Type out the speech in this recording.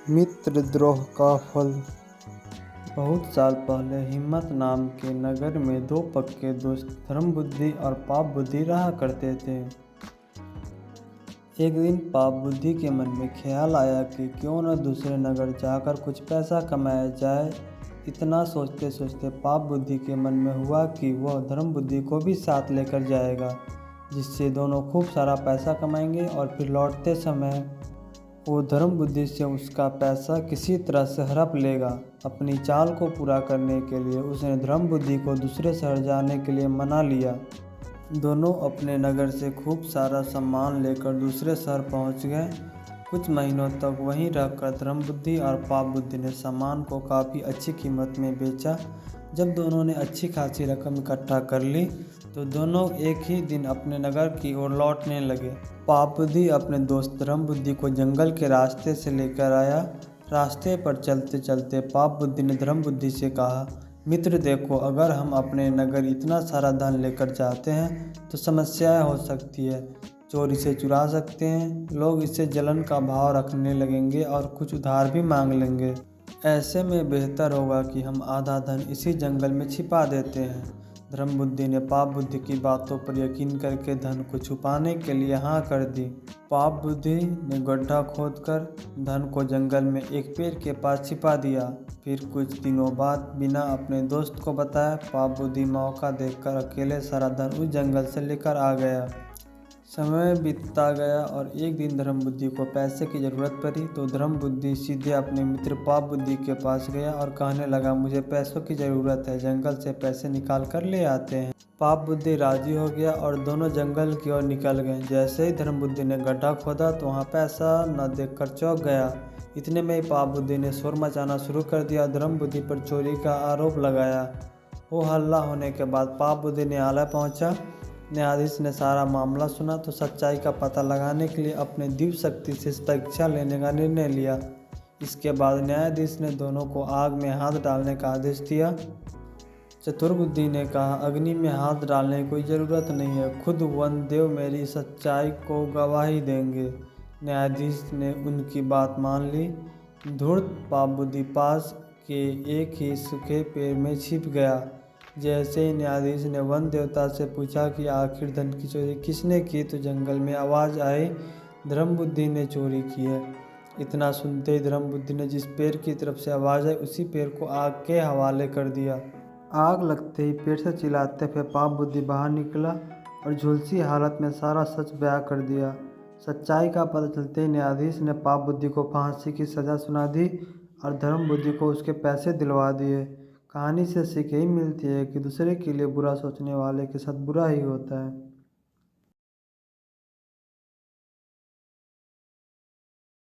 मित्रद्रोह का फल। बहुत साल पहले हिम्मत नाम के नगर में दो पक्के दोस्त धर्म बुद्धि और पाप बुद्धि रहा करते थे। एक दिन पाप बुद्धि के मन में ख्याल आया कि क्यों न दूसरे नगर जाकर कुछ पैसा कमाया जाए। इतना सोचते सोचते पाप बुद्धि के मन में हुआ कि वह धर्म बुद्धि को भी साथ लेकर जाएगा, जिससे दोनों खूब सारा पैसा कमाएंगे और फिर लौटते समय वो धर्म बुद्धि से उसका पैसा किसी तरह से हड़प लेगा। अपनी चाल को पूरा करने के लिए उसने धर्म बुद्धि को दूसरे शहर जाने के लिए मना लिया। दोनों अपने नगर से खूब सारा सामान लेकर दूसरे शहर पहुंच गए। कुछ महीनों तक वहीं रहकर धर्म बुद्धि और पाप बुद्धि ने सामान को काफ़ी अच्छी कीमत में बेचा। जब दोनों ने अच्छी खासी रकम इकट्ठा कर ली तो दोनों एक ही दिन अपने नगर की ओर लौटने लगे। पाप बुद्धि अपने दोस्त धर्म बुद्धि को जंगल के रास्ते से लेकर आया। रास्ते पर चलते चलते पाप बुद्धि ने धर्म बुद्धि से कहा, मित्र देखो, अगर हम अपने नगर इतना सारा धन लेकर जाते हैं तो समस्याएं हो सकती है। चोरी से चुरा सकते हैं, लोग इससे जलन का भाव रखने लगेंगे और कुछ उधार भी मांग लेंगे। ऐसे में बेहतर होगा कि हम आधा धन इसी जंगल में छिपा देते हैं। धर्म बुद्धि ने पाप बुद्धि की बातों पर यकीन करके धन को छुपाने के लिए हाँ कर दी। पाप बुद्धि ने गड्ढा खोदकर धन को जंगल में एक पेड़ के पास छिपा दिया। फिर कुछ दिनों बाद बिना अपने दोस्त को बताए पाप बुद्धि मौका देखकर अकेले सारा धन उस जंगल से लेकर आ गया। समय बीतता गया और एक दिन धर्म बुद्धि को पैसे की ज़रूरत पड़ी तो धर्म बुद्धि सीधे अपने मित्र पाप बुद्धि के पास गया और कहने लगा, मुझे पैसों की ज़रूरत है, जंगल से पैसे निकाल कर ले आते हैं। पाप बुद्धि राजी हो गया और दोनों जंगल की ओर निकल गए। जैसे ही धर्म बुद्धि ने गड्ढा खोदा तो वहाँ पैसा न देखकर चौंक गया। इतने में ही पाप बुद्धि ने शोर मचाना शुरू कर दिया, धर्म बुद्धि पर चोरी का आरोप लगाया। वो हल्ला होने के बाद पाप बुद्धि न्यायालय पहुँचा। न्यायाधीश ने सारा मामला सुना तो सच्चाई का पता लगाने के लिए अपने दिव्य शक्ति से परीक्षा लेने का निर्णय लिया। इसके बाद न्यायाधीश ने दोनों को आग में हाथ डालने का आदेश दिया। चतुर्बुद्धि ने कहा, अग्नि में हाथ डालने की कोई ज़रूरत नहीं है, खुद वन देव मेरी सच्चाई को गवाही देंगे। न्यायाधीश ने उनकी बात मान ली। धूर्त पाप बुद्धि पास के एक ही सूखे पेड़ में छिप गया। जैसे ही न्यायाधीश ने वन देवता से पूछा कि आखिर धन की चोरी किसने की तो जंगल में आवाज़ आई, धर्म बुद्धि ने चोरी की है। इतना सुनते ही धर्म बुद्धि ने जिस पेड़ की तरफ से आवाज़ आई उसी पेड़ को आग के हवाले कर दिया। आग लगते ही पेड़ से चिल्लाते हुए पाप बुद्धि बाहर निकला और झुलसी हालत में सारा सच बयां कर दिया। सच्चाई का पता चलते ही न्यायाधीश ने पाप बुद्धि को फांसी की सज़ा सुना दी और धर्म बुद्धि को उसके पैसे दिलवा दिए। कहानी से सीख यही मिलती है कि दूसरे के लिए बुरा सोचने वाले के साथ बुरा ही होता है।